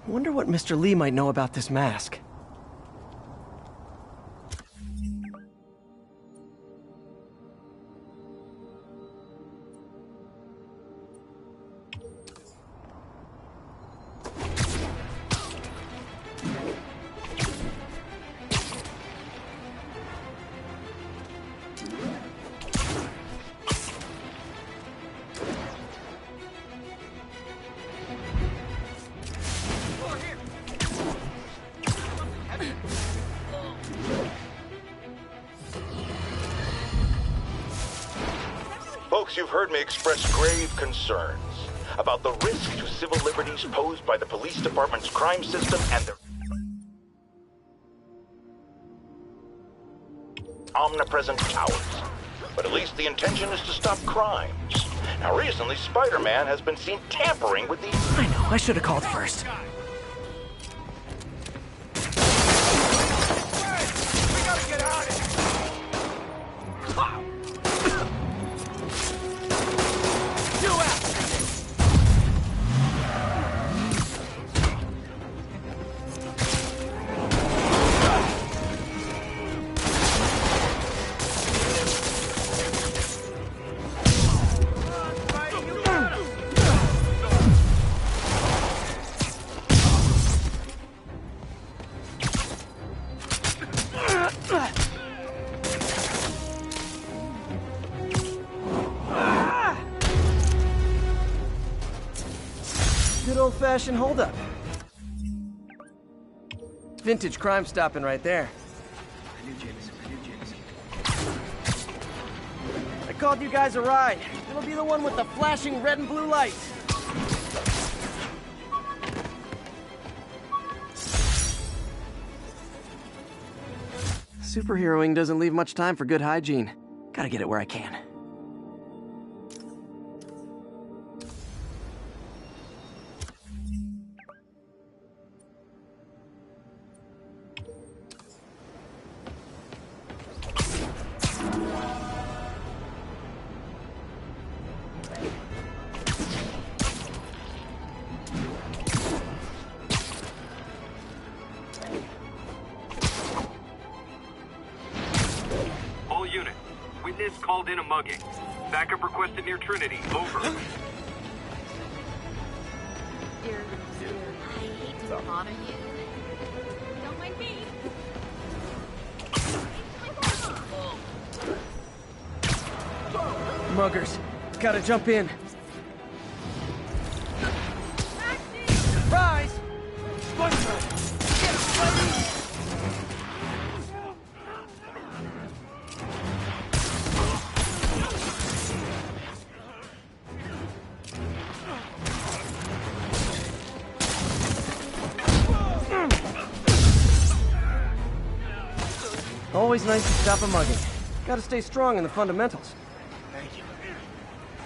Wonder what Mr. Lee might know about this mask. Folks, you've heard me express grave concerns about the risk to civil liberties posed by the police department's crime system and their omnipresent powers. But at least the intention is to stop crimes. Now, recently, Spider-Man has been seen tampering with these... I know, I should have called first. We gotta get out of here! Good old-fashioned holdup. Vintage crime stopping right there. I called you guys a ride. It'll be the one with the flashing red and blue lights. Superheroing doesn't leave much time for good hygiene. Gotta get it where I can. Called in a mugging. Backup requested near Trinity. Over. I hate to bother you. Don't mind me. Muggers, gotta jump in. Surprise! Get Spidy! Always nice to stop a mugging. Gotta stay strong in the fundamentals. Thank you.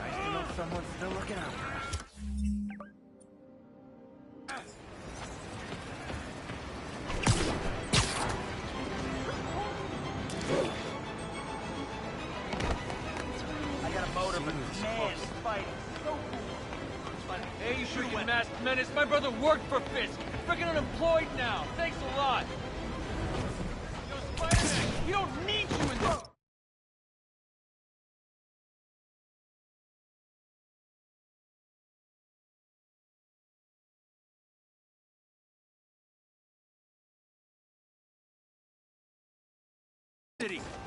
Nice to know someone's still looking out for us. I got a motor, but man, Spidy, so cool. Hey, you freaking masked menace. My brother worked for Fisk. Freaking unemployed now. Thanks a lot. Yo, Spider-Man, you don't need you in this.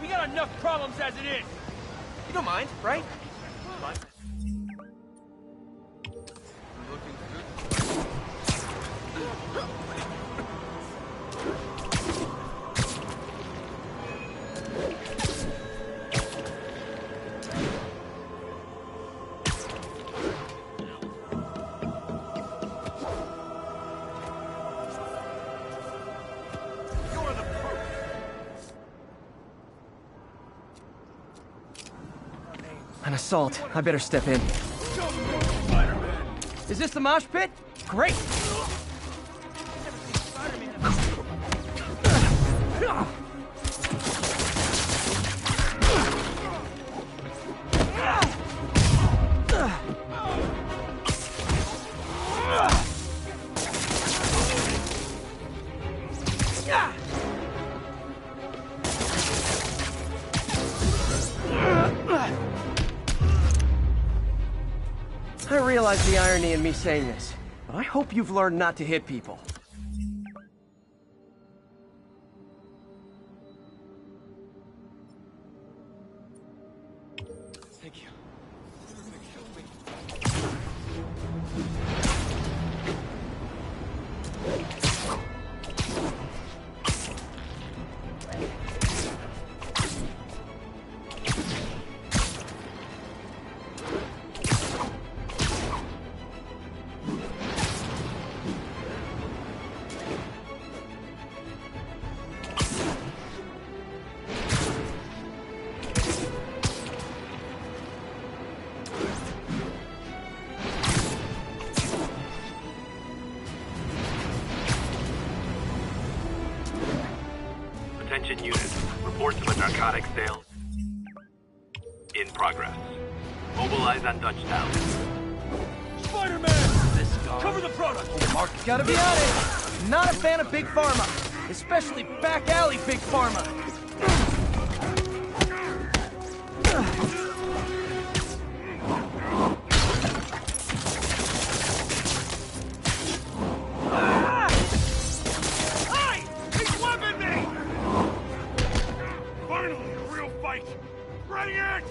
We got enough problems as it is. You don't mind, right? Looking good. An assault. I better step in. Is this the mosh pit? Great! realize the irony in me saying this, but I hope you've learned not to hit people. Thank you. Attention units. Reports of a narcotics sale in progress. Mobilize on Dutchtown. Spider-Man! Cover the product! Gotta be honest, not a fan of Big Pharma, especially back alley Big Pharma. Hey! He's whipping me! Finally, a real fight! Bring it!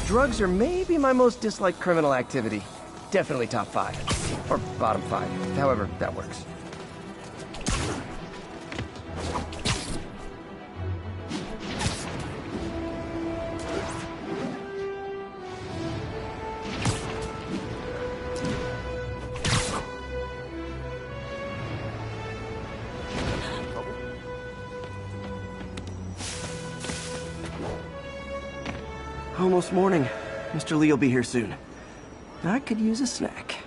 Drugs are maybe my most disliked criminal activity. Definitely top 5. Or bottom 5, however that works. Almost morning. Mr. Lee will be here soon. I could use a snack.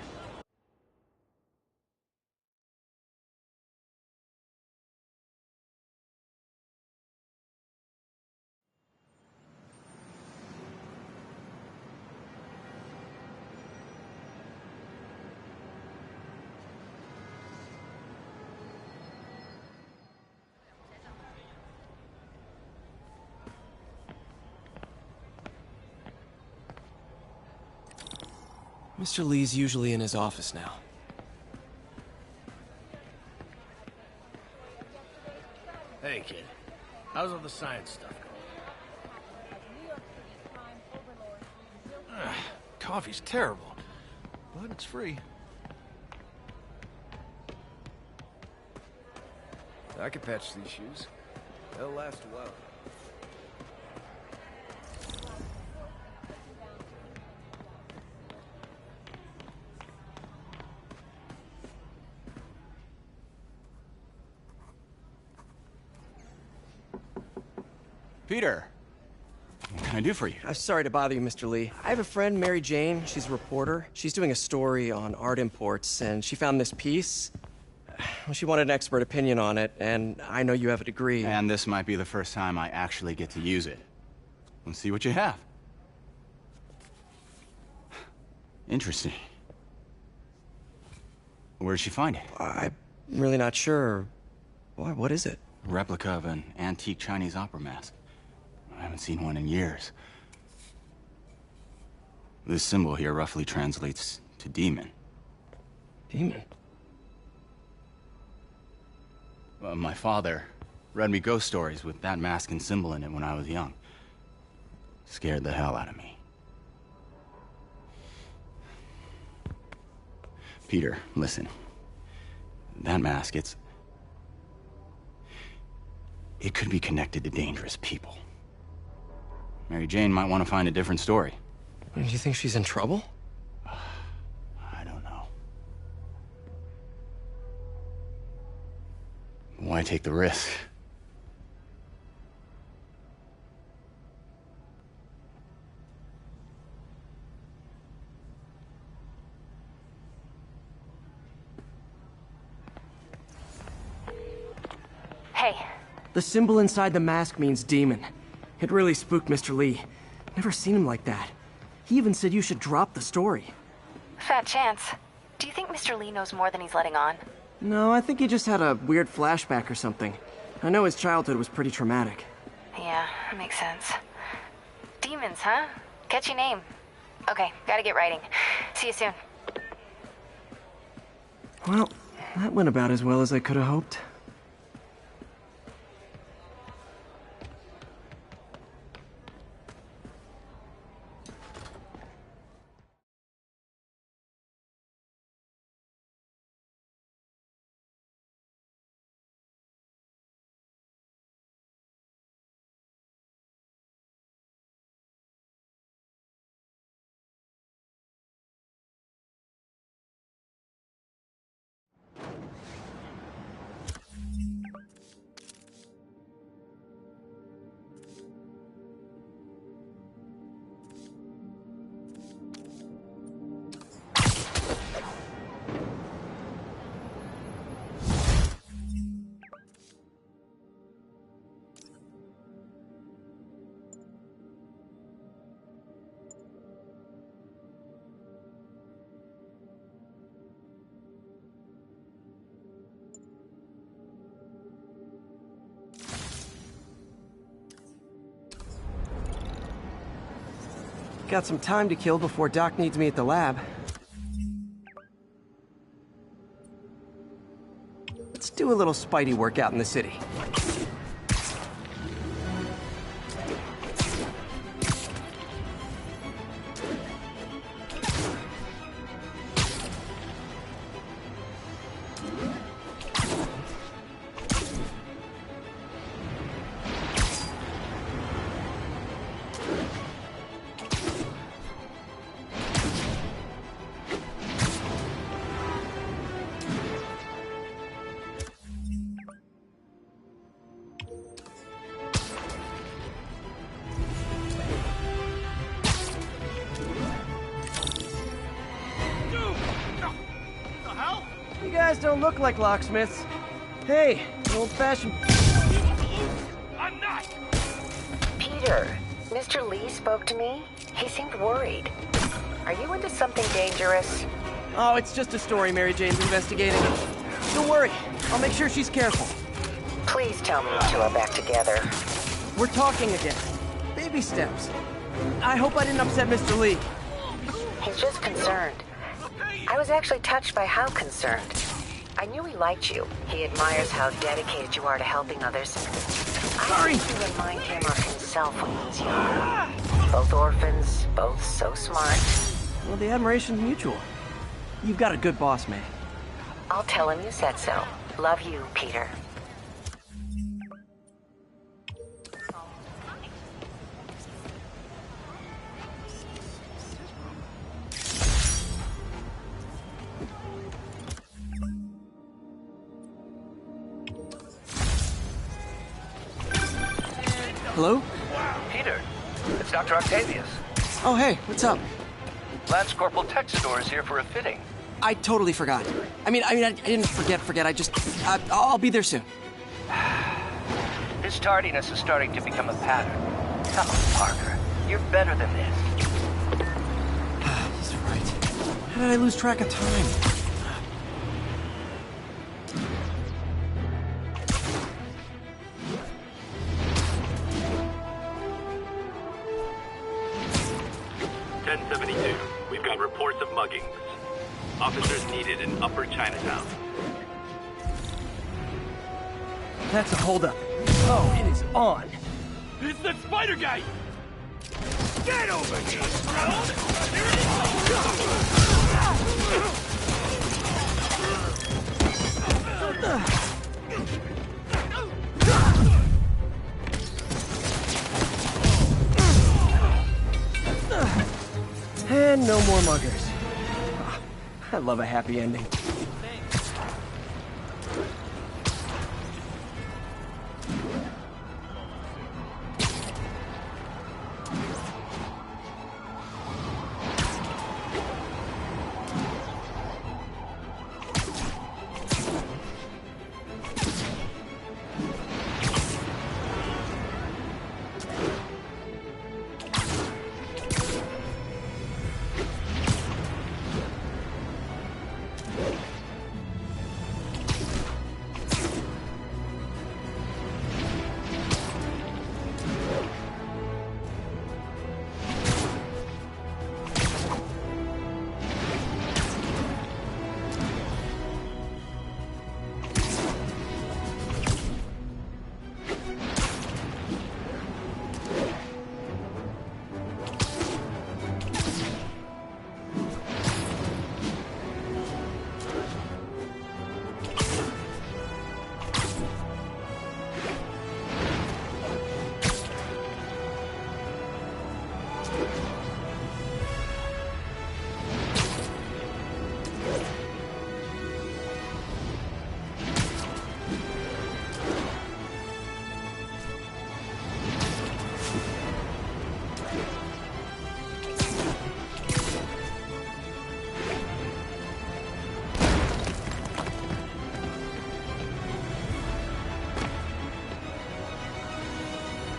Mr. Lee's usually in his office now. Hey, kid. How's all the science stuff going? Coffee's terrible, but it's free. I could patch these shoes. They'll last a while. Peter, what can I do for you? I'm sorry to bother you, Mr. Lee. I have a friend, Mary Jane. She's a reporter. She's doing a story on art imports, and she found this piece. Well, she wanted an expert opinion on it, and I know you have a degree. And this might be the first time I actually get to use it. Let's see what you have. Interesting. Where did she find it? I'm really not sure. Why, what is it? A replica of an antique Chinese opera mask. I haven't seen one in years. This symbol here roughly translates to demon. Demon? My father read me ghost stories with that mask and symbol in it when I was young. Scared the hell out of me. Peter, listen. That mask, it could be connected to dangerous people. Mary Jane might want to find a different story. Do you think she's in trouble? I don't know. Why take the risk? Hey. The symbol inside the mask means demon. It really spooked Mr. Lee. Never seen him like that. He even said you should drop the story. Fat chance. Do you think Mr. Lee knows more than he's letting on? No, I think he just had a weird flashback or something. I know his childhood was pretty traumatic. Yeah, that makes sense. Demons, huh? Catchy name. Okay, gotta get writing. See you soon. Well, that went about as well as I could have hoped. Got some time to kill before Doc needs me at the lab. Let's do a little Spidey workout in the city. You guys don't look like locksmiths. Hey, an old-fashioned... I'm not! Peter, Mr. Lee spoke to me. He seemed worried. Are you into something dangerous? Oh, it's just a story Mary Jane's investigating. Don't worry, I'll make sure she's careful. Please tell me you two are back together. We're talking again. Baby steps. I hope I didn't upset Mr. Lee. He's just concerned. I was actually touched by how concerned. I knew he liked you. He admires how dedicated you are to helping others. I think you remind him of himself when he was young. Both orphans, both so smart. Well, the admiration's mutual. You've got a good boss, man. I'll tell him you said so. Love you, Peter. Hello? Peter, it's Dr. Octavius. Oh, hey, what's up? Lance Corporal Texador is here for a fitting. I totally forgot. I didn't forget. I'll be there soon. His tardiness is starting to become a pattern. Come on, Parker. You're better than this. He's right. How did I lose track of time? We've got reports of muggings. Officers needed in Upper Chinatown. That's a holdup. Oh, it is on. It's the spider guy! Get over here, And no more muggers. I love a happy ending.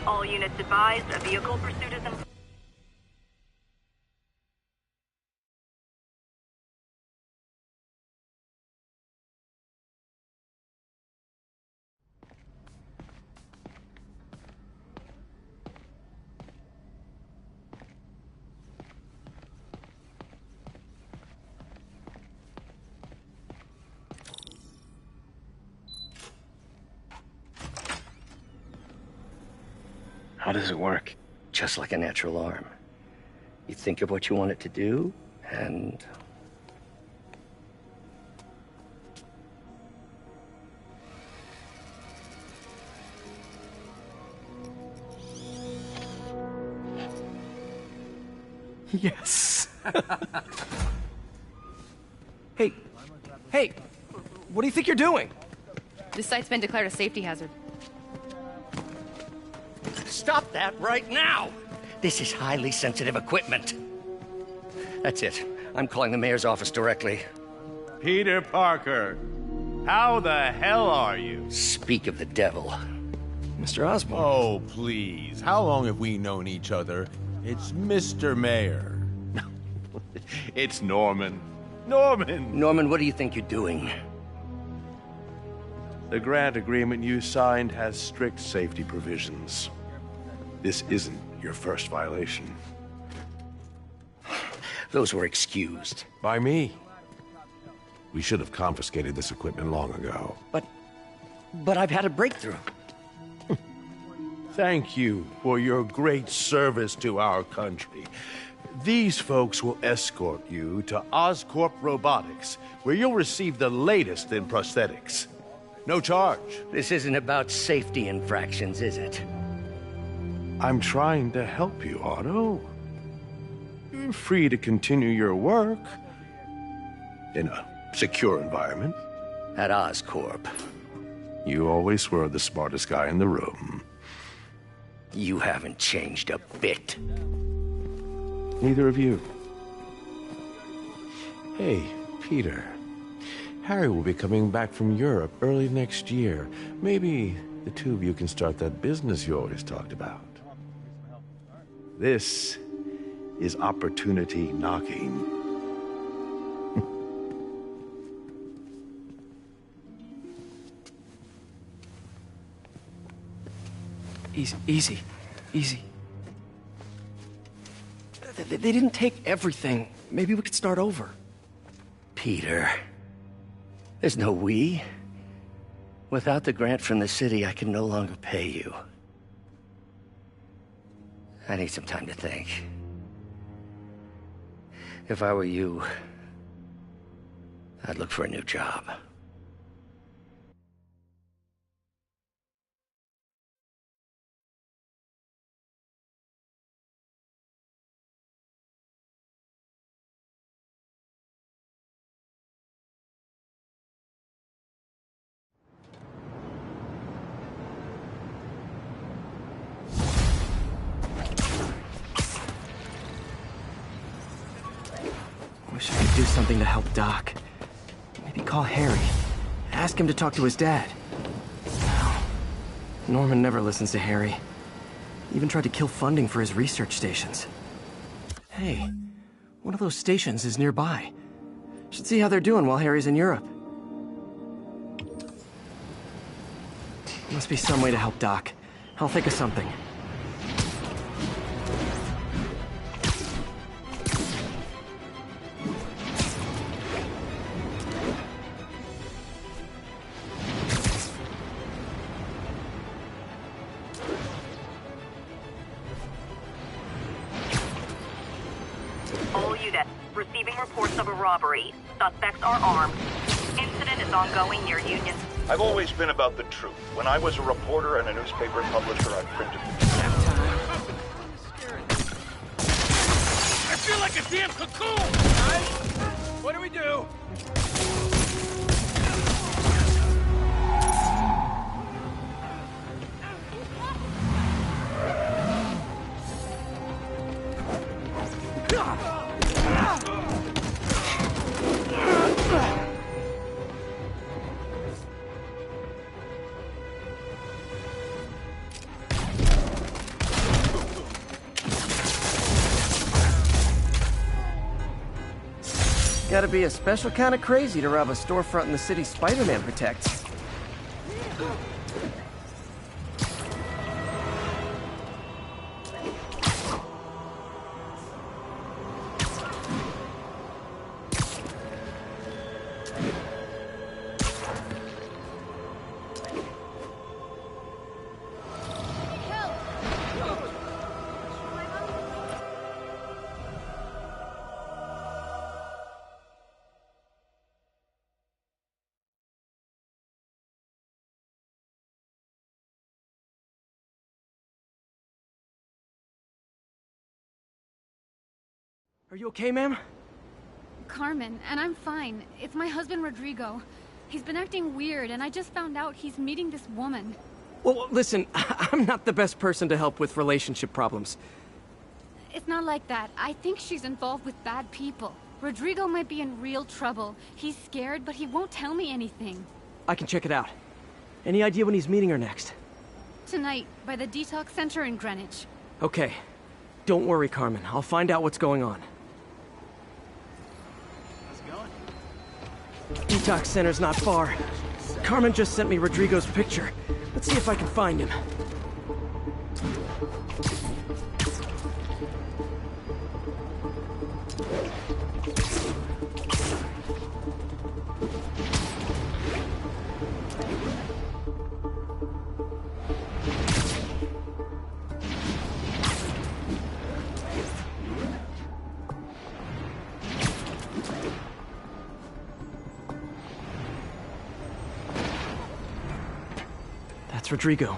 All units advised, a vehicle pursuit is in... How does it work? Just like a natural arm. You think of what you want it to do, and... Yes. Hey, what do you think you're doing? This site's been declared a safety hazard. Stop that right now! This is highly sensitive equipment. That's it. I'm calling the mayor's office directly. Peter Parker, how the hell are you? Speak of the devil. Mr. Osborn. Oh, please. How long have we known each other? It's Mr. Mayor. It's Norman. Norman, what do you think you're doing? The grant agreement you signed has strict safety provisions. This isn't your first violation. Those were excused. By me. We should have confiscated this equipment long ago. But I've had a breakthrough. Thank you for your great service to our country. These folks will escort you to Oscorp Robotics, where you'll receive the latest in prosthetics. No charge. This isn't about safety infractions, is it? I'm trying to help you, Otto. You're free to continue your work in a secure environment. At Oscorp. You always were the smartest guy in the room. You haven't changed a bit. Neither of you. Hey, Peter. Harry will be coming back from Europe early next year. Maybe the two of you can start that business you always talked about. This is opportunity knocking. Easy. They didn't take everything. Maybe we could start over. Peter, there's no we. Without the grant from the city, I can no longer pay you. I need some time to think. If I were you, I'd look for a new job. Wish I could do something to help Doc. Maybe call Harry. Ask him to talk to his dad. No. Norman never listens to Harry. Even tried to kill funding for his research stations. Hey, one of those stations is nearby. Should see how they're doing while Harry's in Europe. Must be some way to help Doc. I'll think of something. All units receiving reports of a robbery. Suspects are armed. Incident is ongoing near Union. I've always been about the truth. When I was a reporter and a newspaper publisher, I printed... I feel like a damn cocoon! Guys, what do we do? gotta be a special kind of crazy to rob a storefront in the city Spider-Man protects. Are you okay, ma'am? Carmen, and I'm fine. It's my husband, Rodrigo. He's been acting weird, and I just found out he's meeting this woman. Well, listen, I'm not the best person to help with relationship problems. It's not like that. I think she's involved with bad people. Rodrigo might be in real trouble. He's scared, but he won't tell me anything. I can check it out. Any idea when he's meeting her next? Tonight, by the detox center in Greenwich. Okay. Don't worry, Carmen. I'll find out what's going on. Detox center's not far. Carmen just sent me Rodrigo's picture. Let's see if I can find him. That's Rodrigo.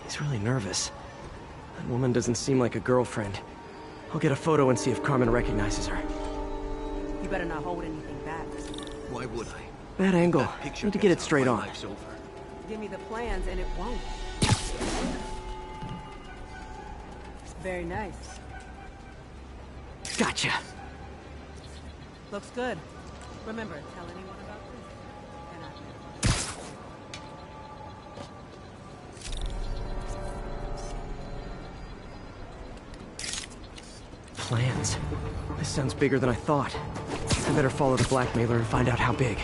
He's really nervous. That woman doesn't seem like a girlfriend. I'll get a photo and see if Carmen recognizes her. You better not hold anything back. Why would I? Bad angle. Need to get it straight on. Give me the plans and it won't. Very nice. Gotcha. Looks good. Remember, tell anyone about this. Plans. This sounds bigger than I thought. I better follow the blackmailer and find out how big.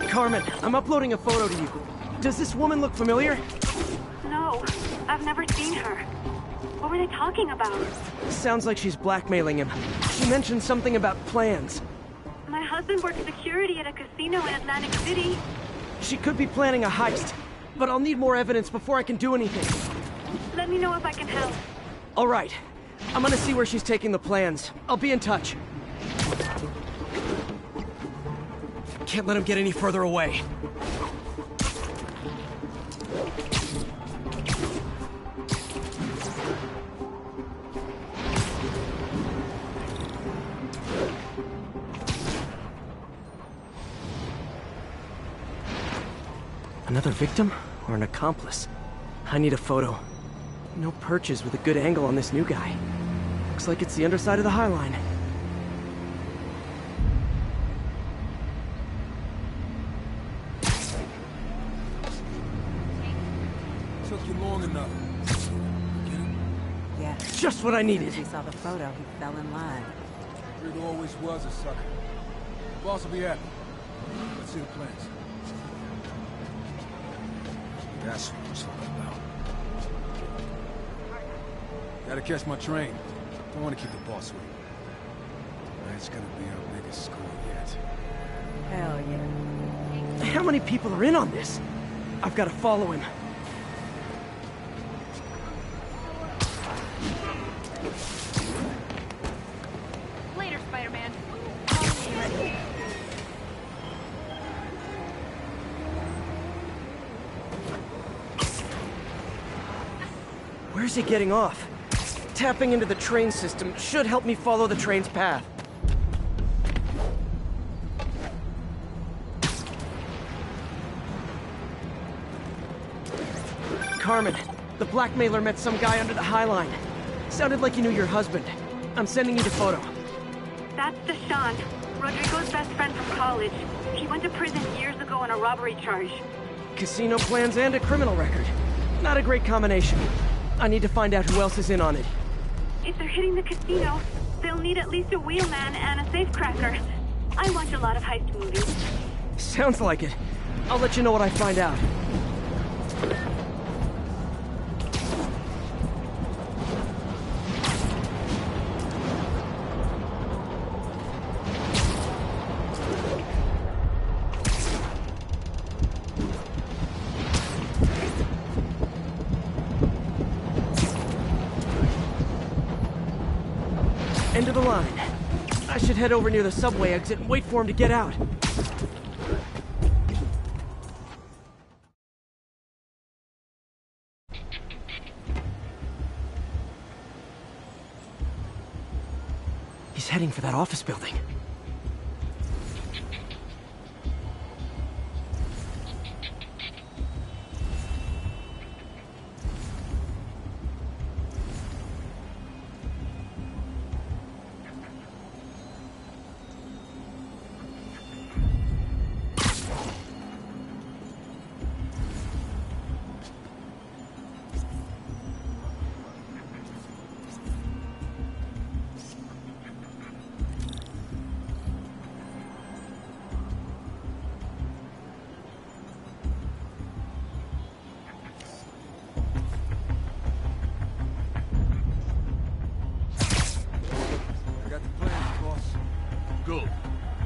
Carmen, I'm uploading a photo to you. Does this woman look familiar? No, I've never seen her. What were they talking about? Sounds like she's blackmailing him. She mentioned something about plans. My husband works security at a casino in Atlantic City. She could be planning a heist, but I'll need more evidence before I can do anything. Let me know if I can help. All right. I'm gonna see where she's taking the plans. I'll be in touch. Can't let him get any further away. Another victim or an accomplice? I need a photo. No perches with a good angle on this new guy. Looks like it's the underside of the High Line. Took you long enough. Get him? Yeah. Just what I needed. As he saw the photo, he fell in line. It always was a sucker. Boss will be happy. Let's see the plans. That's what I'm talking about. Gotta catch my train. Don't want to keep the boss waiting. That's gonna be our biggest score yet. Hell yeah. How many people are in on this? I've got to follow him. Later, Spider-Man. Where's he getting off? Tapping into the train system should help me follow the train's path. Carmen, the blackmailer met some guy under the High Line. Sounded like he knew your husband. I'm sending you the photo. That's Deshaun, Rodrigo's best friend from college. He went to prison years ago on a robbery charge. Casino plans and a criminal record. Not a great combination. I need to find out who else is in on it. If they're hitting the casino, they'll need at least a wheelman and a safecracker. I watch a lot of heist movies. Sounds like it. I'll let you know what I find out. End of the line. I should head over near the subway exit and wait for him to get out. He's heading for that office building. Good.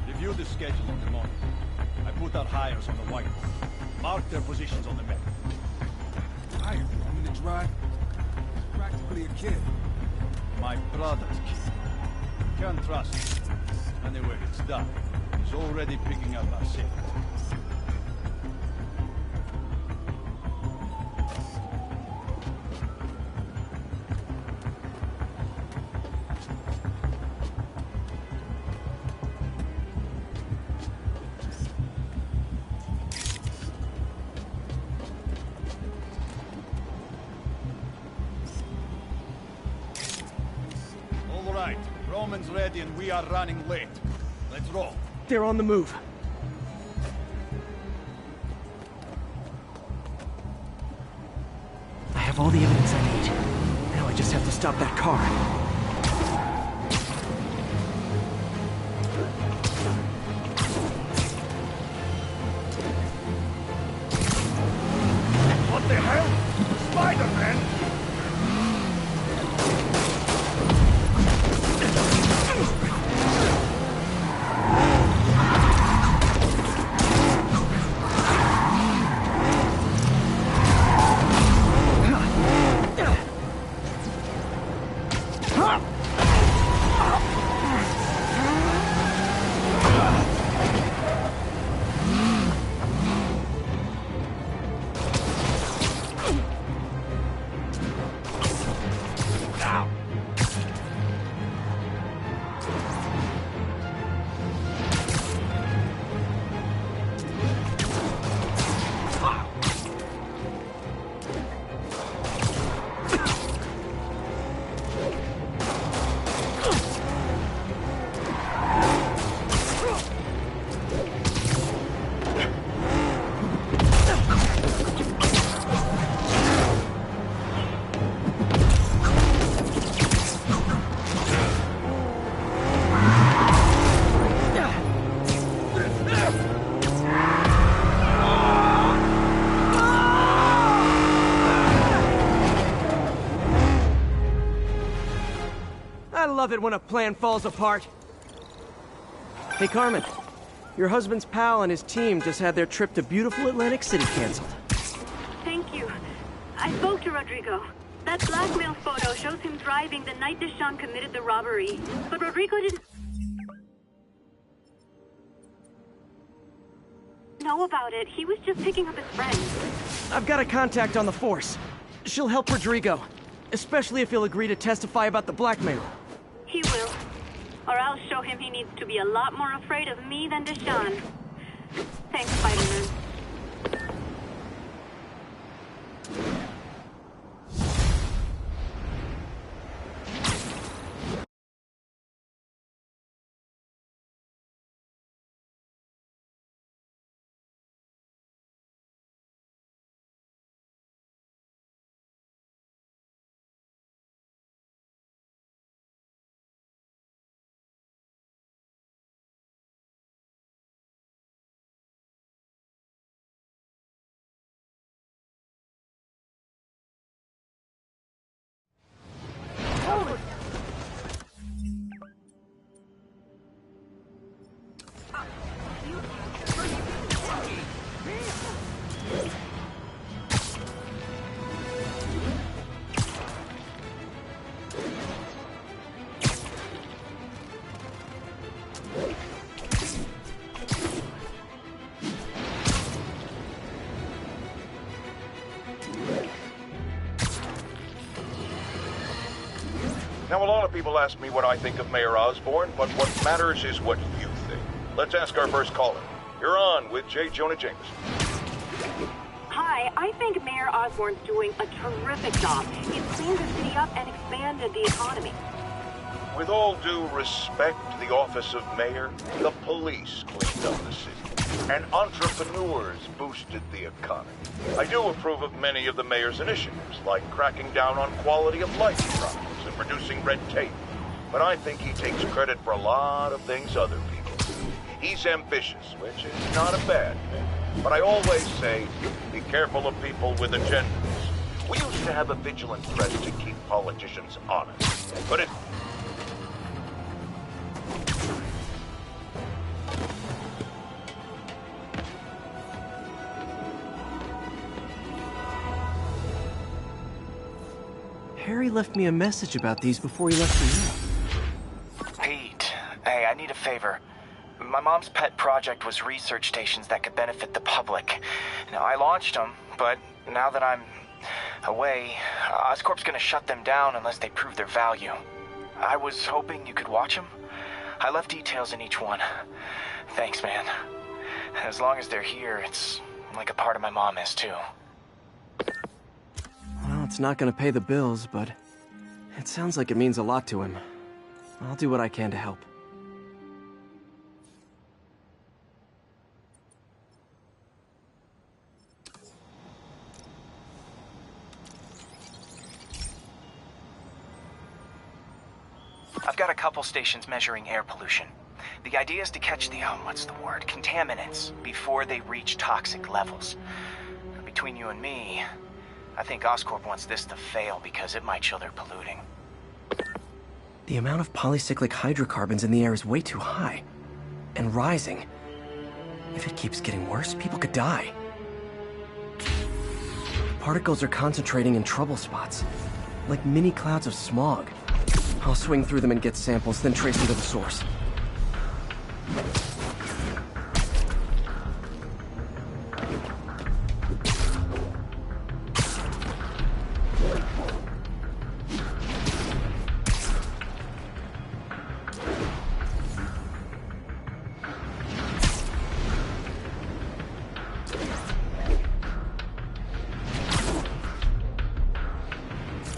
Review the schedule of the morning. I put our hires on the whiteboard. Mark their positions on the map. Hired? I'm in the drive. He's practically a kid. My brother's kid. Can't trust him. Anyway, it's done. He's already picking up our scent. All right, Roman's ready and we are running late. Let's roll. They're on the move. I have all the evidence I need. Now I just have to stop that car. What the hell? Spider-Man! I love it when a plan falls apart. Hey, Carmen. Your husband's pal and his team just had their trip to beautiful Atlantic City canceled. Thank you. I spoke to Rodrigo. That blackmail photo shows him driving the night Deshaun committed the robbery. But Rodrigo didn't know about it. He was just picking up his friend. I've got a contact on the force. She'll help Rodrigo, especially if he'll agree to testify about the blackmail. He will. Or I'll show him he needs to be a lot more afraid of me than Deshaun. Thanks, Spider-Man. Now, a lot of people ask me what I think of Mayor Osborn, but what matters is what you think. Let's ask our first caller. You're on with J. Jonah Jameson. Hi, I think Mayor Osborn's doing a terrific job. He's cleaned the city up and expanded the economy. With all due respect to the office of mayor, the police cleaned up the city, and entrepreneurs boosted the economy. I do approve of many of the mayor's initiatives, like cracking down on quality of life problems and reducing red tape. But I think he takes credit for a lot of things other people do. He's ambitious, which is not a bad thing. But I always say, be careful of people with agendas. We used to have a vigilant press to keep politicians honest, but it... Harry left me a message about these before he left for you. Pete, hey, I need a favor. My mom's pet project was research stations that could benefit the public. Now, I launched them, but now that I'm away, Oscorp's gonna shut them down unless they prove their value. I was hoping you could watch them. I left details in each one. Thanks, man. As long as they're here, it's like a part of my mom is, too. Well, it's not gonna pay the bills, but it sounds like it means a lot to him. I'll do what I can to help. I've got a couple stations measuring air pollution. The idea is to catch the, contaminants before they reach toxic levels. Between you and me, I think Oscorp wants this to fail because it might show they're polluting. The amount of polycyclic hydrocarbons in the air is way too high. And rising. If it keeps getting worse, people could die. Particles are concentrating in trouble spots, like mini clouds of smog. I'll swing through them and get samples, then trace them to the source.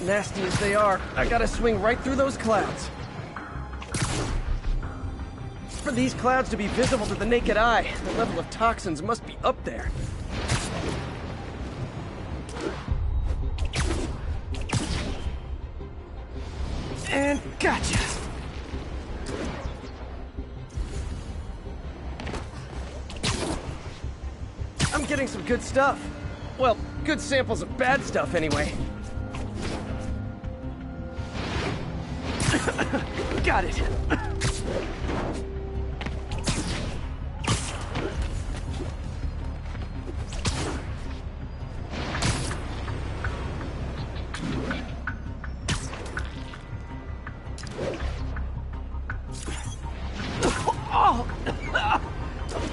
Nasty as they are, I gotta swing right through those clouds. For these clouds to be visible to the naked eye, the level of toxins must be up there. And gotcha! I'm getting some good stuff. Well, good samples of bad stuff anyway. Got it. Oh!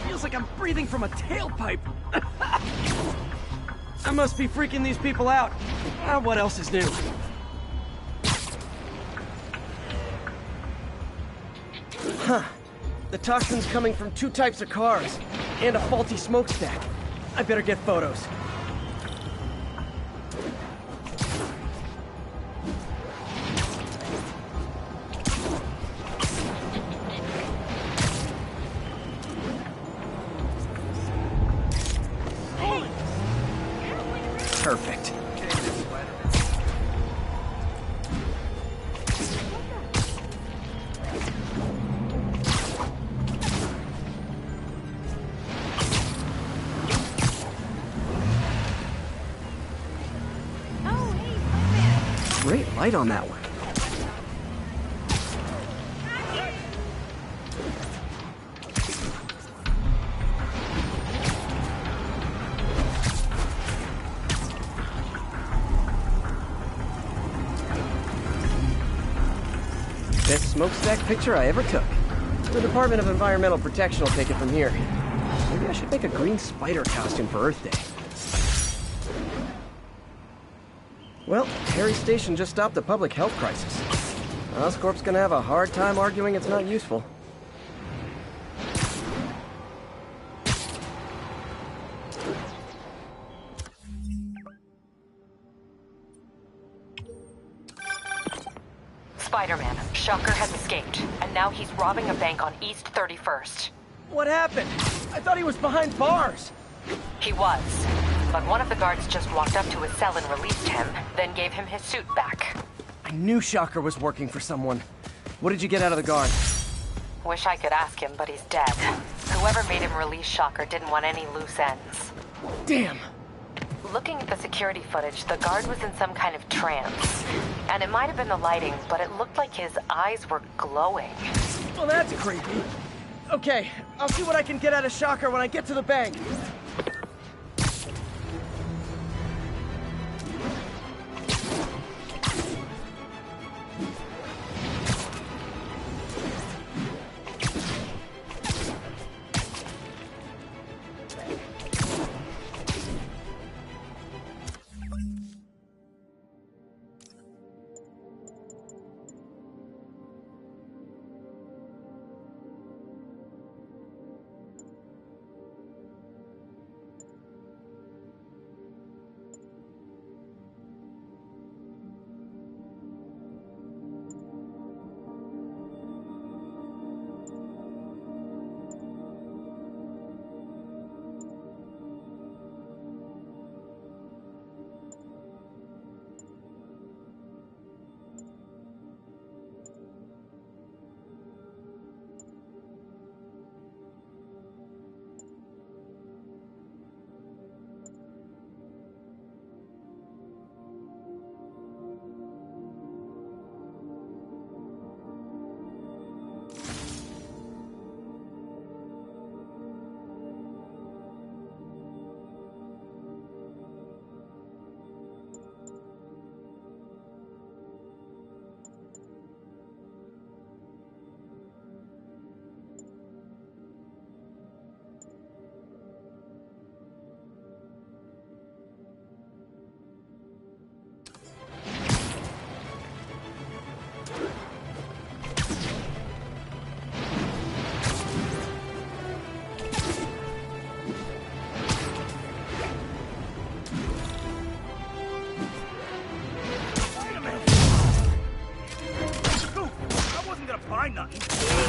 Feels like I'm breathing from a tailpipe. I must be freaking these people out. What else is new? Huh. The toxin's coming from two types of cars, and a faulty smokestack. I better get photos. Perfect. Great light on that one. Best smokestack picture I ever took. The Department of Environmental Protection will take it from here. Maybe I should make a green spider costume for Earth Day. Well, Harry's station just stopped a public health crisis. Oscorp's gonna have a hard time arguing it's not useful. Spider-Man, Shocker has escaped, and now he's robbing a bank on East 31st. What happened? I thought he was behind bars. He was, but one of the guards just walked up to his cell and released him, then gave him his suit back. I knew Shocker was working for someone. What did you get out of the guard? Wish I could ask him, but he's dead. Whoever made him release Shocker didn't want any loose ends. Damn! Looking at the security footage, the guard was in some kind of trance. And it might have been the lighting, but it looked like his eyes were glowing. Well, that's creepy. Okay, I'll see what I can get out of Shocker when I get to the bank.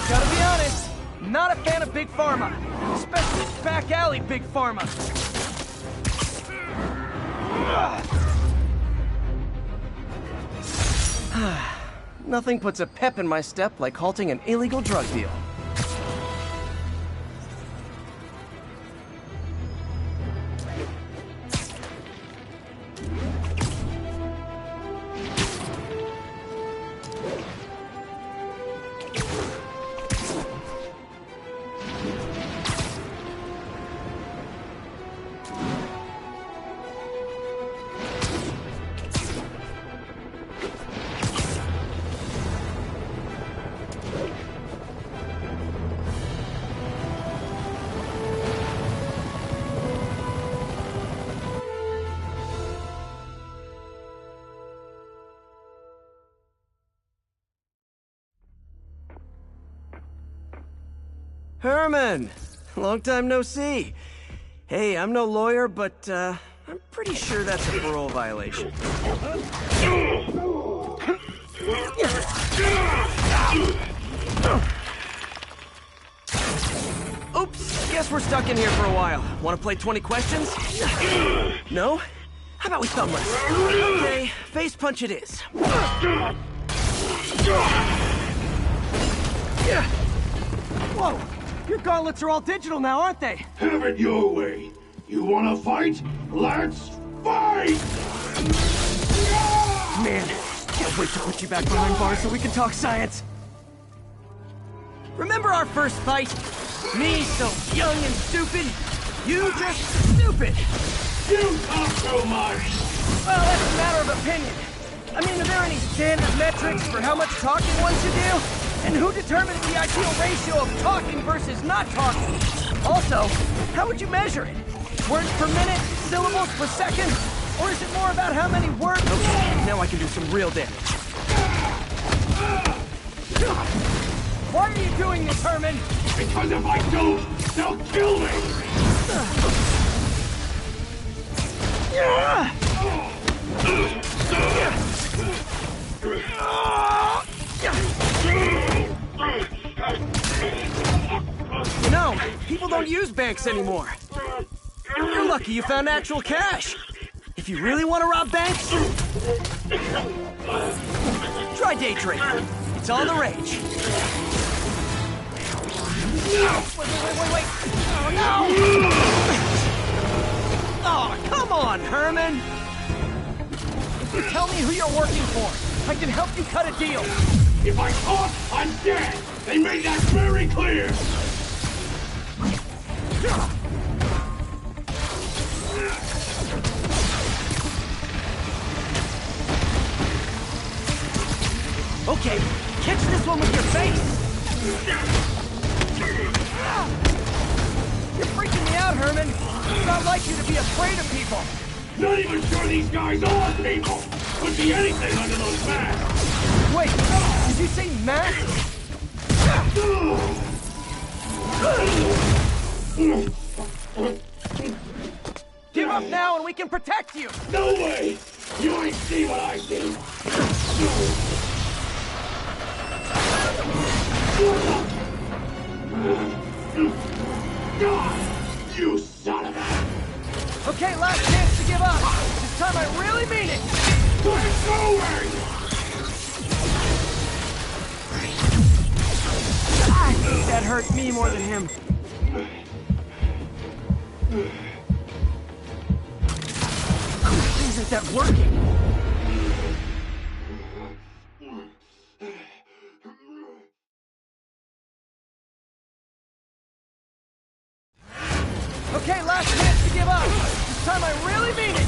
Gotta be honest, not a fan of Big Pharma. Especially back alley Big Pharma. Nothing puts a pep in my step like halting an illegal drug deal. Herman! Long time no see. Hey, I'm no lawyer, but, I'm pretty sure that's a parole violation. Oops, guess we're stuck in here for a while. Want to play 20 questions? No? How about we thumb wrestle? Okay, face punch it is. Whoa! Your gauntlets are all digital now, aren't they? Have it your way. You wanna fight? Let's fight! Man, can't wait to put you back behind bars so we can talk science. Remember our first fight? Me so young and stupid, you just stupid. You talk so much. Well, that's a matter of opinion. I mean, are there any standard metrics for how much talking one should do? And who determines the ideal ratio of talking versus not talking? Also, how would you measure it? Words per minute? Syllables per second? Or is it more about how many words? Okay, now I can do some real damage. Why are you doing this, Herman? Because if I don't, they'll kill me! You know, people don't use banks anymore. You're lucky you found actual cash. If you really want to rob banks, try day trading. It's all the rage. Wait. Oh, no! Oh, come on, Herman! If you tell me who you're working for, I can help you cut a deal. If I talk, I'm dead! They made that very clear! Okay, catch this one with your face! You're freaking me out, Herman! It's not like you to be afraid of people! Not even sure these guys are people! Could be anything under those masks! Wait, did you say masks? Give up now and we can protect you! No way! You ain't see what I see! You son of a... Okay, last chance to give up! This time I really mean it! We're going! That hurt me more than him. Isn't that working? Okay, last chance to give up. This time I really mean it.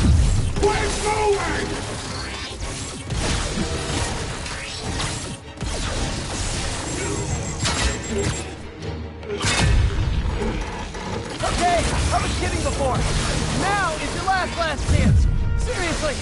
We're going! Okay, I was kidding before. Now is your last chance. Seriously.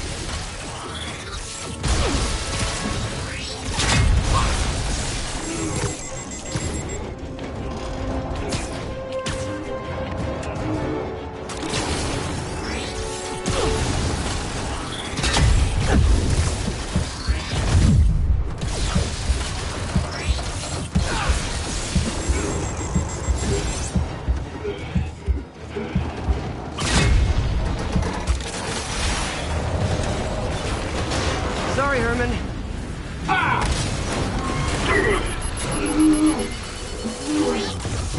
Sorry, Herman.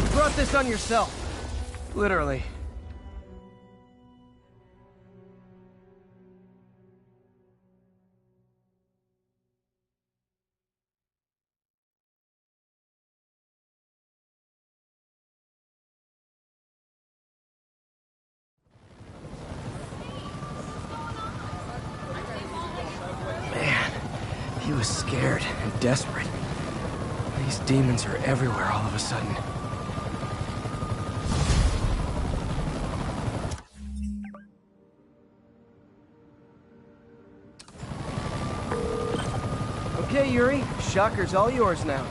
You brought this on yourself. Literally. He was scared and desperate. These demons are everywhere all of a sudden. Okay, Yuri. Shocker's all yours now.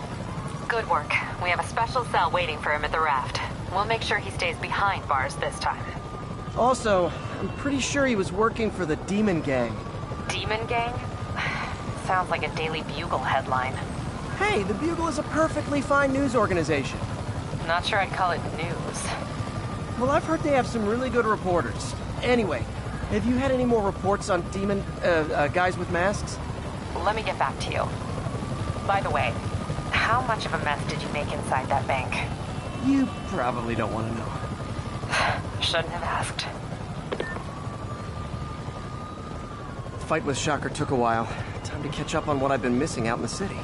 Good work. We have a special cell waiting for him at the raft. We'll make sure he stays behind bars this time. Also, I'm pretty sure he was working for the Demon Gang. Demon Gang? Sounds like a Daily Bugle headline. Hey, the Bugle is a perfectly fine news organization. Not sure I'd call it news. Well, I've heard they have some really good reporters. Anyway, have you had any more reports on demon, guys with masks? Let me get back to you. By the way, how much of a mess did you make inside that bank? You probably don't want to know. Shouldn't have asked. The fight with Shocker took a while. Time to catch up on what I've been missing out in the city.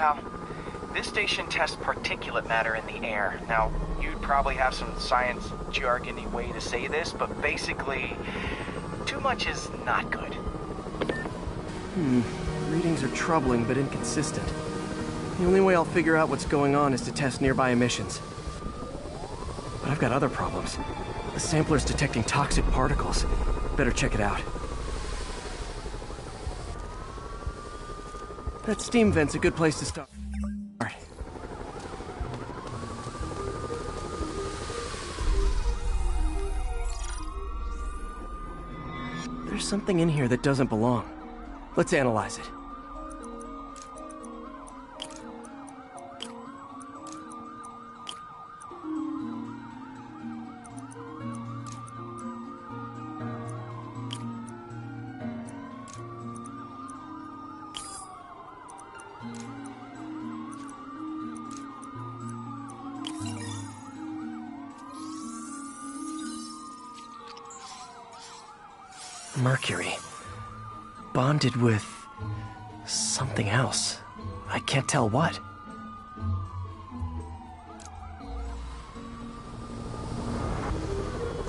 Pal. This station tests particulate matter in the air. Now, you'd probably have some science jargony way to say this, but basically, too much is not good. Readings are troubling but inconsistent. The only way I'll figure out what's going on is to test nearby emissions. But I've got other problems. The sampler's detecting toxic particles. Better check it out. That steam vent's a good place to start. There's something in here that doesn't belong. Let's analyze it. Mercury. Bonded with something else. I can't tell what.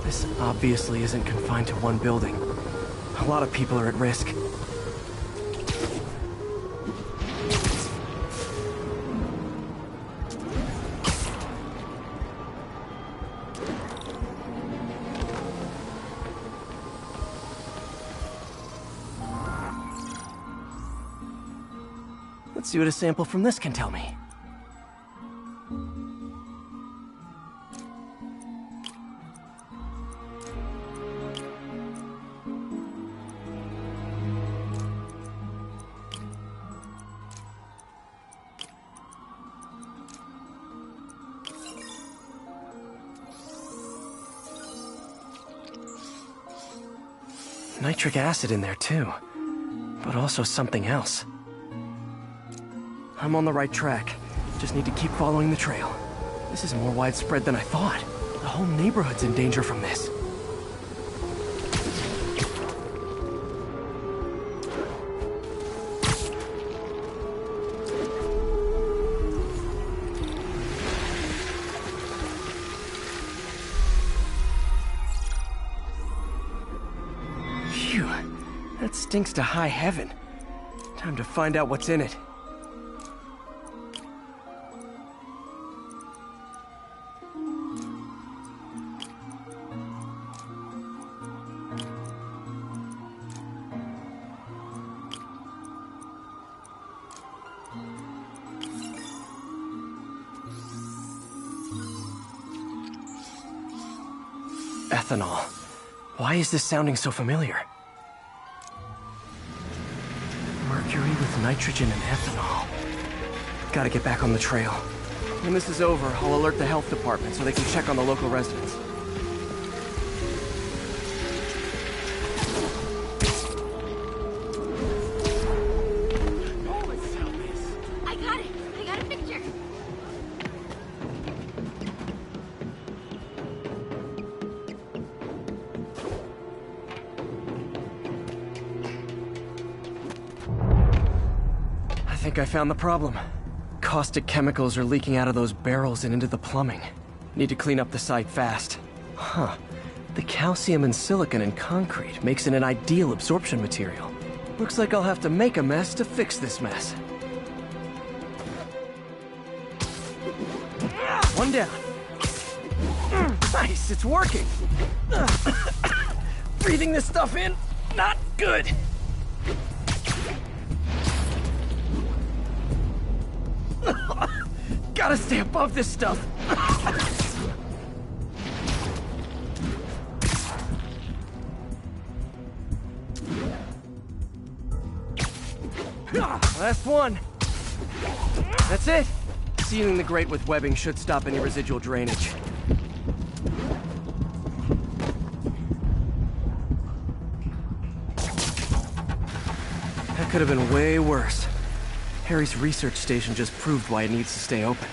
This obviously isn't confined to one building. A lot of people are at risk. Let's see what a sample from this can tell me. Nitric acid in there too, but also something else. I'm on the right track. Just need to keep following the trail. This is more widespread than I thought. The whole neighborhood's in danger from this. Phew, that stinks to high heaven. Time to find out what's in it. Ethanol. Why is this sounding so familiar? Mercury with nitrogen and ethanol. Gotta get back on the trail. When this is over, I'll alert the health department so they can check on the local residents. I got it! I got a picture! I think I found the problem. Caustic chemicals are leaking out of those barrels and into the plumbing. Need to clean up the site fast. Huh. The calcium and silicon in concrete makes it an ideal absorption material. Looks like I'll have to make a mess to fix this mess. One down. Nice, it's working. Breathing this stuff in, not good. Gotta stay above this stuff. Last one. That's it. Sealing the grate with webbing should stop any residual drainage. That could have been way worse. Harry's research station just proved why it needs to stay open.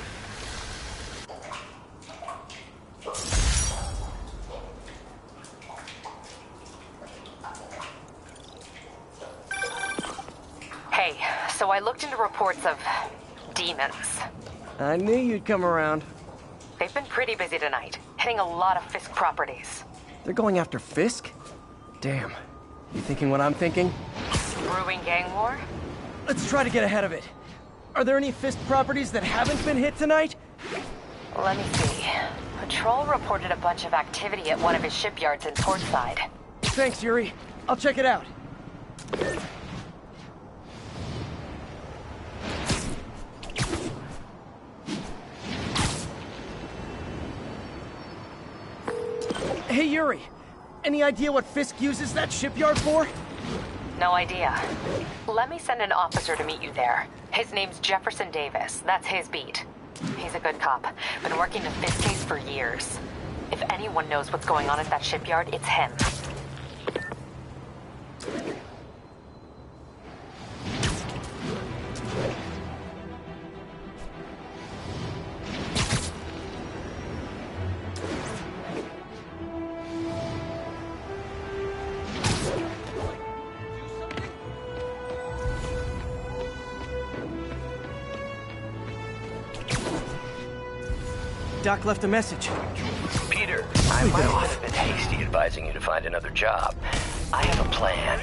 Hey, so I looked into reports of demons. I knew you'd come around. They've been pretty busy tonight, hitting a lot of Fisk properties. They're going after Fisk? Damn. You thinking what I'm thinking? Brewing gang war? Let's try to get ahead of it. Are there any Fisk properties that haven't been hit tonight? Let me see. Patrol reported a bunch of activity at one of his shipyards in Portside. Thanks, Yuri. I'll check it out. Hey, Yuri. Any idea what Fisk uses that shipyard for? No idea. Let me send an officer to meet you there. His name's Jefferson Davis. That's his beat. He's a good cop. Been working the Fisk case for years. If anyone knows what's going on at that shipyard, it's him. Doc left a message. Peter, I might have been hasty advising you to find another job. I have a plan.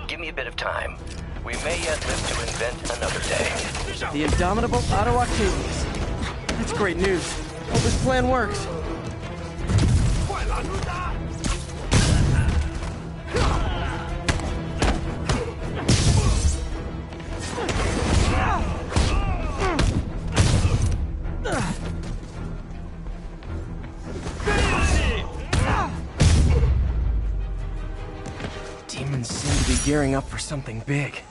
Give me a bit of time. We may yet live to invent another day. The indomitable Otto Octavius. That's great news. Hope this plan works. Demons seem to be gearing up for something big.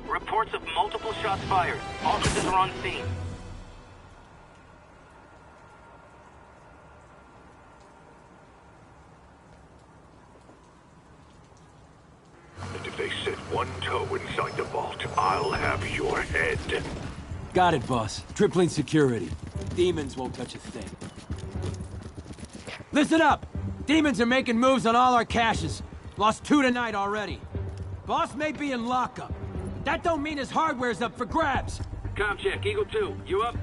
Reports of multiple shots fired. Officers are on scene. And if they set one toe inside the vault, I'll have your head. Got it, boss. Tripling security. Demons won't touch a thing. Listen up! Demons are making moves on all our caches. Lost 2 tonight already. Boss may be in lockup. That don't mean his hardware's up for grabs. Com check, Eagle 2, you up?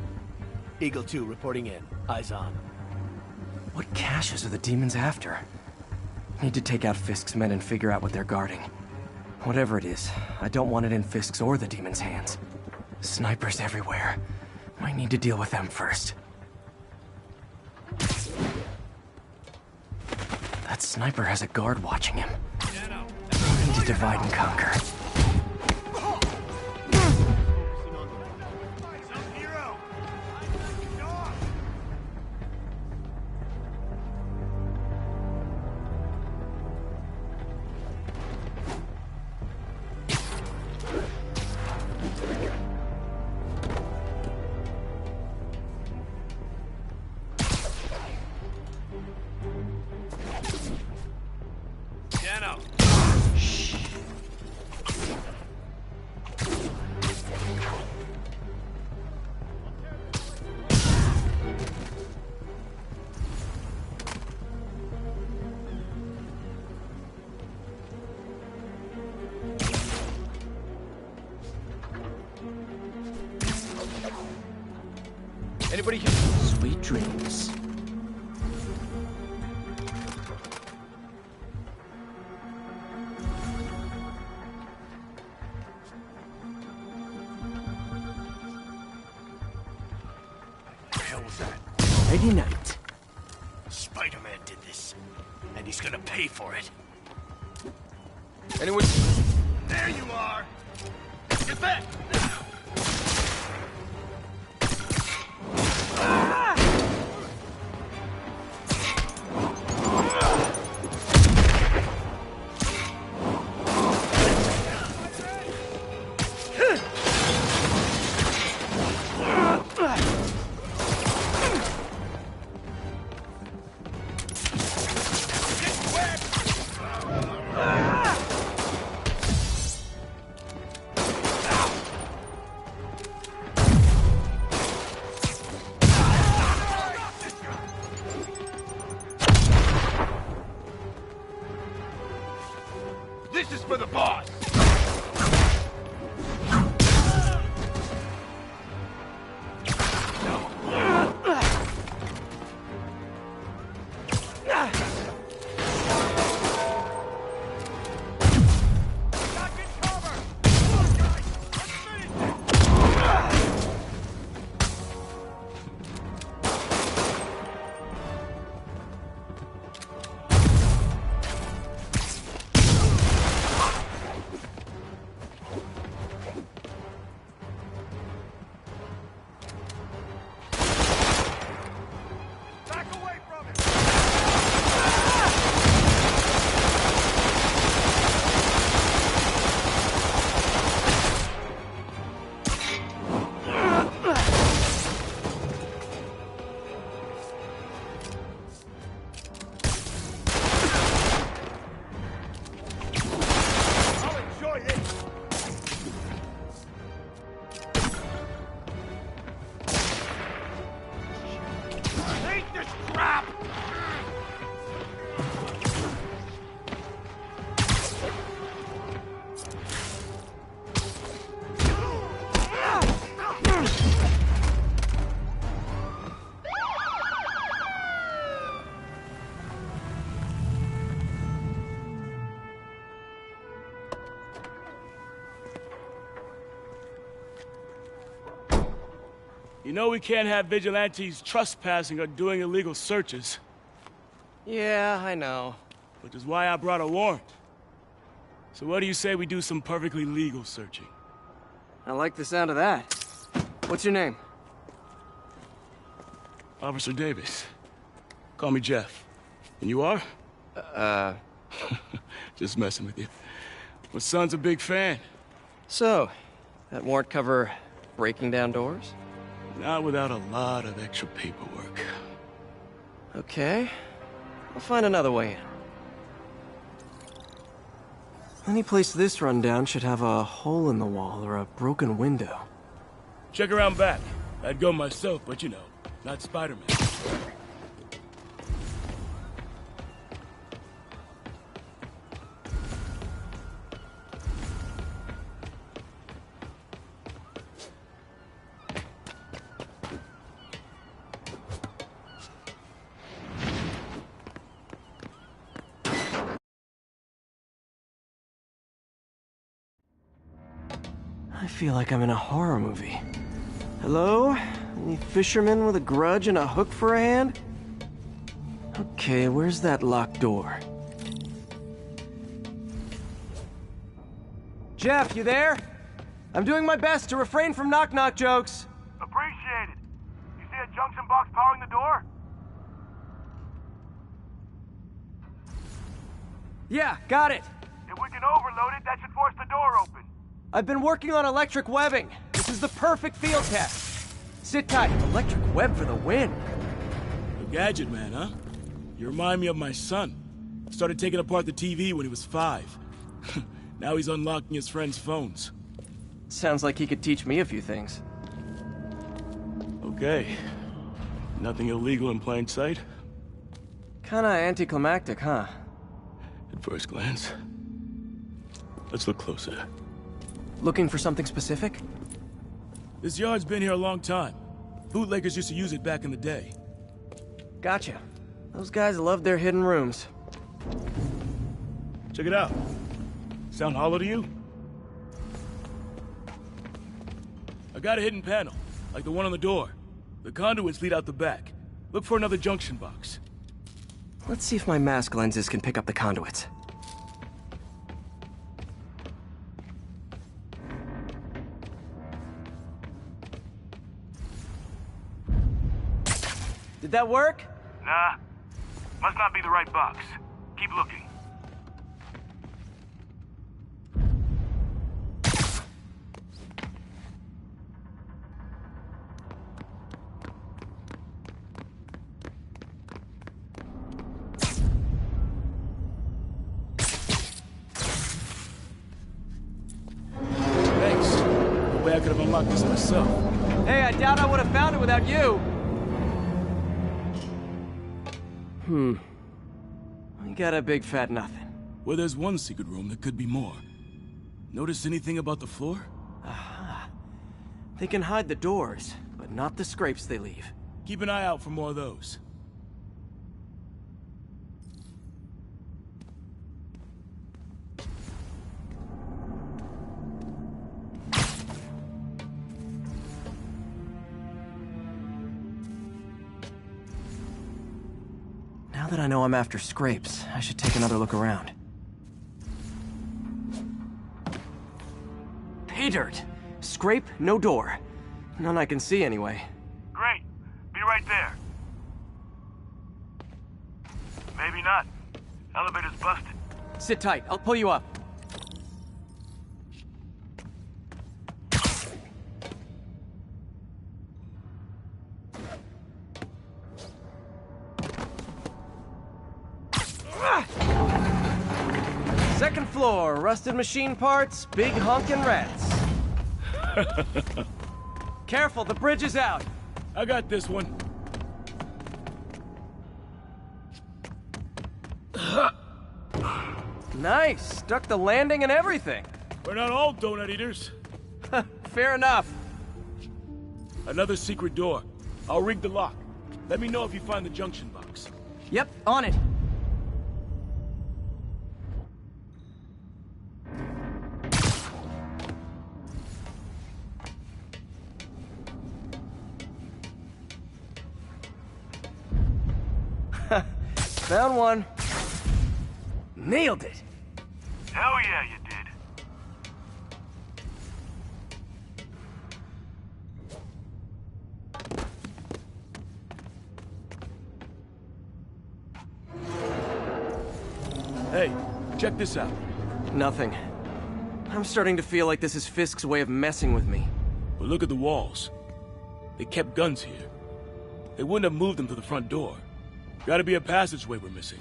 Eagle 2 reporting in. Eyes on. What caches are the demons after? Need to take out Fisk's men and figure out what they're guarding. Whatever it is, I don't want it in Fisk's or the demons' hands. Snipers everywhere. Might need to deal with them first. That sniper has a guard watching him. Need to divide and conquer. Anybody here? Sweet dreams. What the hell was that? Friday night. Spider-Man did this, and he's gonna pay for it. Anyone? There you are! Get back! This is for the boss! You know we can't have vigilantes trespassing or doing illegal searches. Yeah, I know. Which is why I brought a warrant. So what do you say we do some perfectly legal searching? I like the sound of that. What's your name? Officer Davis. Call me Jeff. And you are? Just messing with you. My son's a big fan. So, that warrant cover breaking down doors? Not without a lot of extra paperwork. Okay. I'll find another way in. Any place this rundown should have a hole in the wall or a broken window. Check around back. I'd go myself, but you know, not Spider-Man. I feel like I'm in a horror movie. Hello? Any fisherman with a grudge and a hook for a hand? Okay, where's that locked door? Jeff, you there? I'm doing my best to refrain from knock-knock jokes. Appreciate it. You see a junction box powering the door? Yeah, got it. If we can overload it, that should force the door open. I've been working on electric webbing. This is the perfect field test. Sit tight. Electric web for the win. A gadget man, huh? You remind me of my son. Started taking apart the TV when he was 5. Now he's unlocking his friends' phones. Sounds like he could teach me a few things. Okay. Nothing illegal in plain sight? Kinda anticlimactic, huh? At first glance. Let's look closer. Looking for something specific? This yard's been here a long time. Bootleggers used to use it back in the day. Gotcha. Those guys loved their hidden rooms. Check it out. Sound hollow to you? I got a hidden panel, like the one on the door. The conduits lead out the back. Look for another junction box. Let's see if my mask lenses can pick up the conduits. Did that work? Nah. Must not be the right box. Keep looking. Thanks. No way I could have unlocked this myself. Hey, I doubt I would have found it without you. We got a big fat nothing. Well, there's one secret room that could be more. Notice anything about the floor? Aha. They can hide the doors, but not the scrapes they leave. Keep an eye out for more of those. Now that I know I'm after scrapes, I should take another look around. Pay dirt! Scrape, no door. None I can see anyway. Great. Be right there. Maybe not. Elevator's busted. Sit tight, I'll pull you up. Second floor, rusted machine parts, big honkin' rats. Careful, the bridge is out. I got this one. Nice, stuck the landing and everything. We're not all donut eaters. Fair enough. Another secret door. I'll rig the lock. Let me know if you find the junction box. Yep, on it. Found one. Nailed it. Hell yeah, you did. Hey, check this out. Nothing. I'm starting to feel like this is Fisk's way of messing with me. But look at the walls. They kept guns here. They wouldn't have moved them to the front door. Gotta be a passageway we're missing.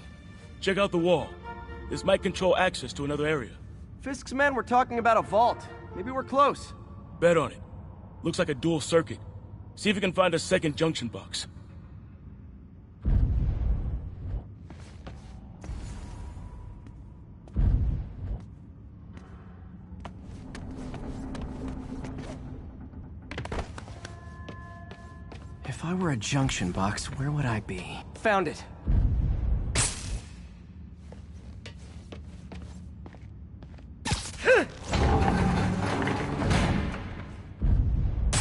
Check out the wall. This might control access to another area. Fisk's men were talking about a vault. Maybe we're close. Bet on it. Looks like a dual circuit. See if you can find a second junction box. If I were a junction box, where would I be? Found it.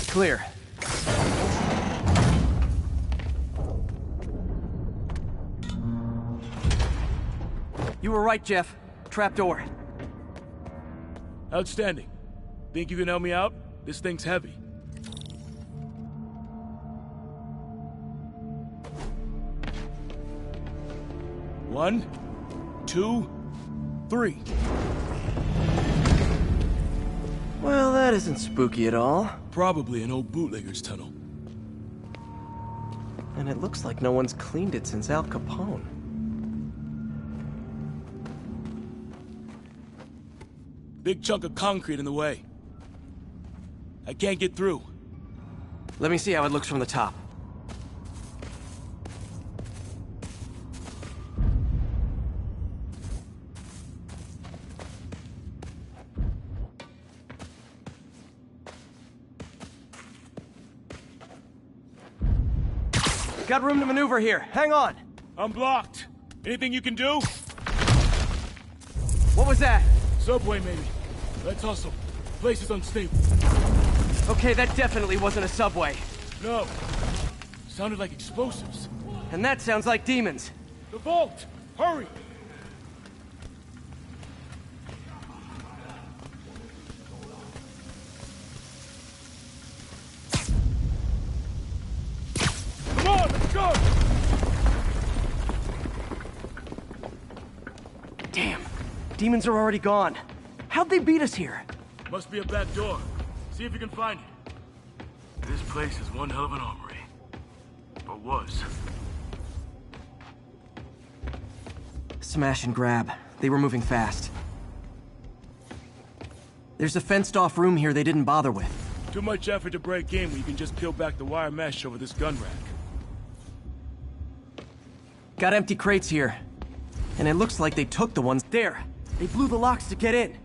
Clear. You were right, Jeff. Trapdoor. Outstanding. Think you can help me out? This thing's heavy. One, two, three. Well, that isn't spooky at all. Probably an old bootlegger's tunnel. And it looks like no one's cleaned it since Al Capone. Big chunk of concrete in the way. I can't get through. Let me see how it looks from the top. Got room to maneuver here. Hang on. I'm blocked. Anything you can do? What was that? Subway, maybe. Let's hustle. Place is unstable. Okay, that definitely wasn't a subway. No. Sounded like explosives. And that sounds like demons. The vault! Hurry! Come on, let's go! Damn. Demons are already gone. How'd they beat us here? Must be a back door. See if you can find it. This place is one hell of an armory. Or was. Smash and grab. They were moving fast. There's a fenced-off room here they didn't bother with. Too much effort to break in when you can just peel back the wire mesh over this gun rack. Got empty crates here. And it looks like they took the ones there. They blew the locks to get in.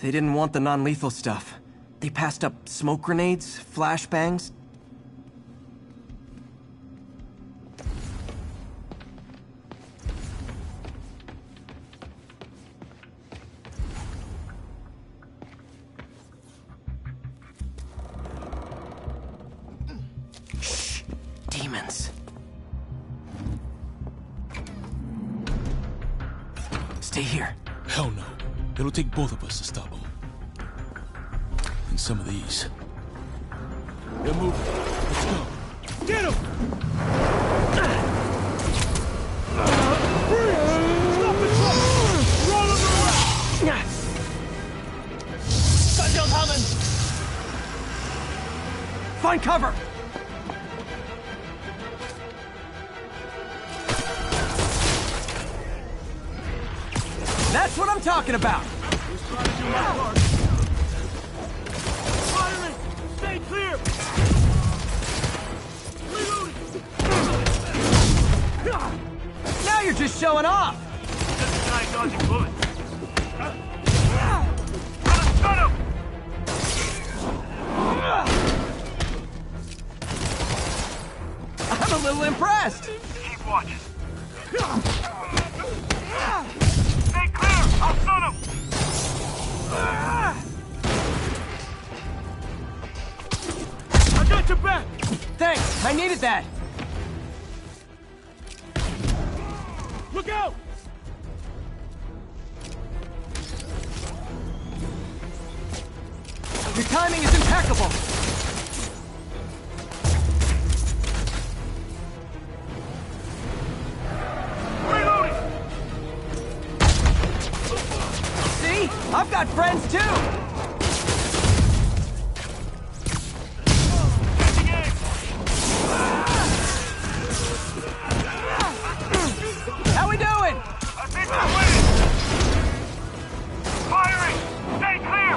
They didn't want the non-lethal stuff. They passed up smoke grenades, flashbangs. Shh! Demons. Stay here. Hell no. It'll take both of us to stop them. And some of these. They're moving. Let's go. Get him! Freeze! Stop the truck! Roll him around! Find cover! That's what I'm talking about! Firing! Stay clear! Now you're just showing off! Just a guy dodging bullets. Stun him! I'm a little impressed! Keep watching. Stay clear! I'll stun him! I got your back! Thanks, I needed that! Look out! Your timing is impeccable! Reloading! See? I've got friends too! How we doing? I think we're winning! Firing! Stay clear!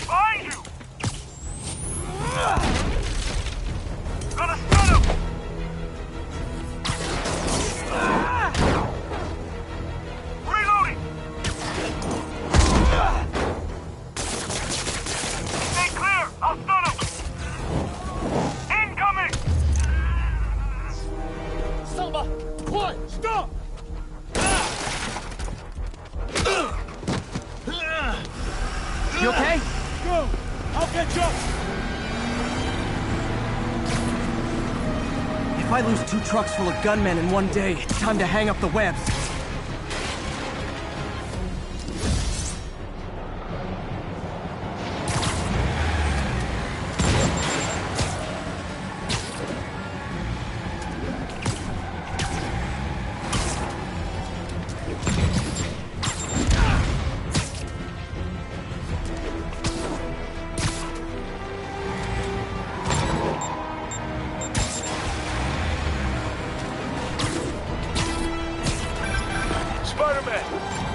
Find you! Gonna stun him! Reloading! Stay clear! I'll stun him! Incoming! Selma! What? Stop! You okay? Go! I'll catch up! If I lose 2 trucks full of gunmen in one day, it's time to hang up the webs. Spider-Man!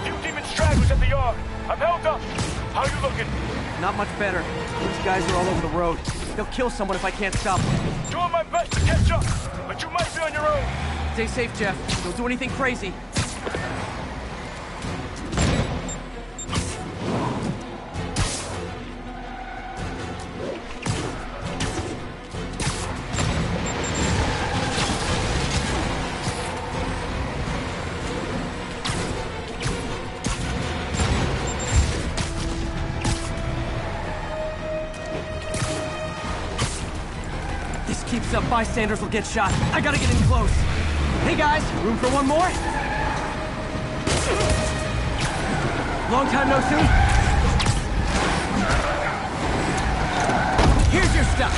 Few demon stragglers at the yard. I'm held up. How you looking? Not much better. These guys are all over the road. They'll kill someone if I can't stop them. Doing my best to catch up, but you might be on your own. Stay safe, Jeff. Don't do anything crazy. This keeps up, bystanders will get shot. I gotta get in close. Hey guys, room for one more? Long time no see? Here's your stuff.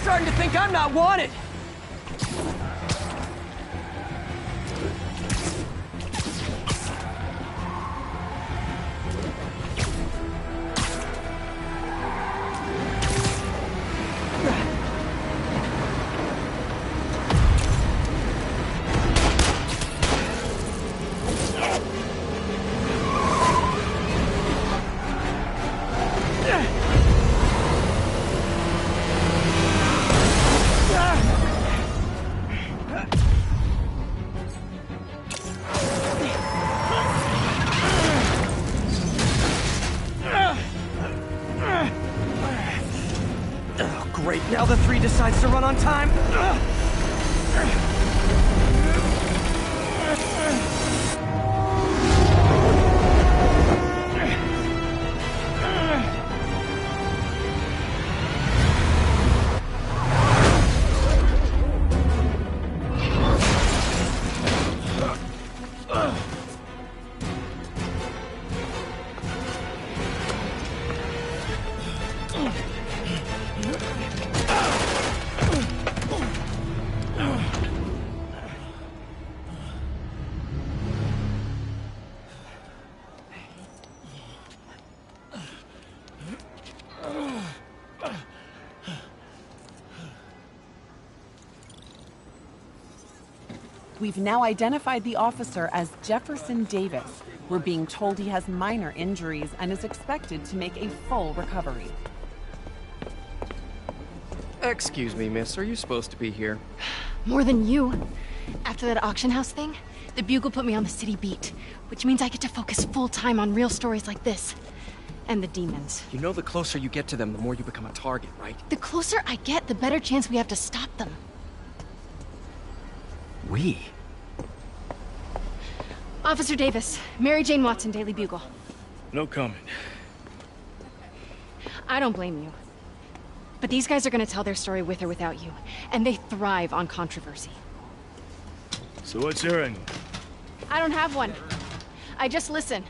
Starting to think I'm not wanted. Now the 3 decides to run on time. We've now identified the officer as Jefferson Davis. We're being told he has minor injuries and is expected to make a full recovery. Excuse me, miss. Are you supposed to be here? More than you. After that auction house thing, the Bugle put me on the city beat, which means I get to focus full-time on real stories like this. And the demons. You know the closer you get to them, the more you become a target, right? The closer I get, the better chance we have to stop them. We? Officer Davis, Mary Jane Watson, Daily Bugle. No comment. I don't blame you. But these guys are gonna tell their story with or without you, and they thrive on controversy. So what's your angle? I don't have one. I just listen.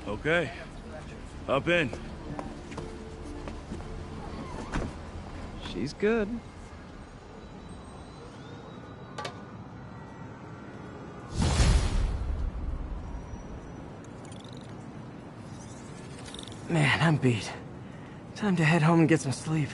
Okay. Hop in. She's good. Man, I'm beat. Time to head home and get some sleep.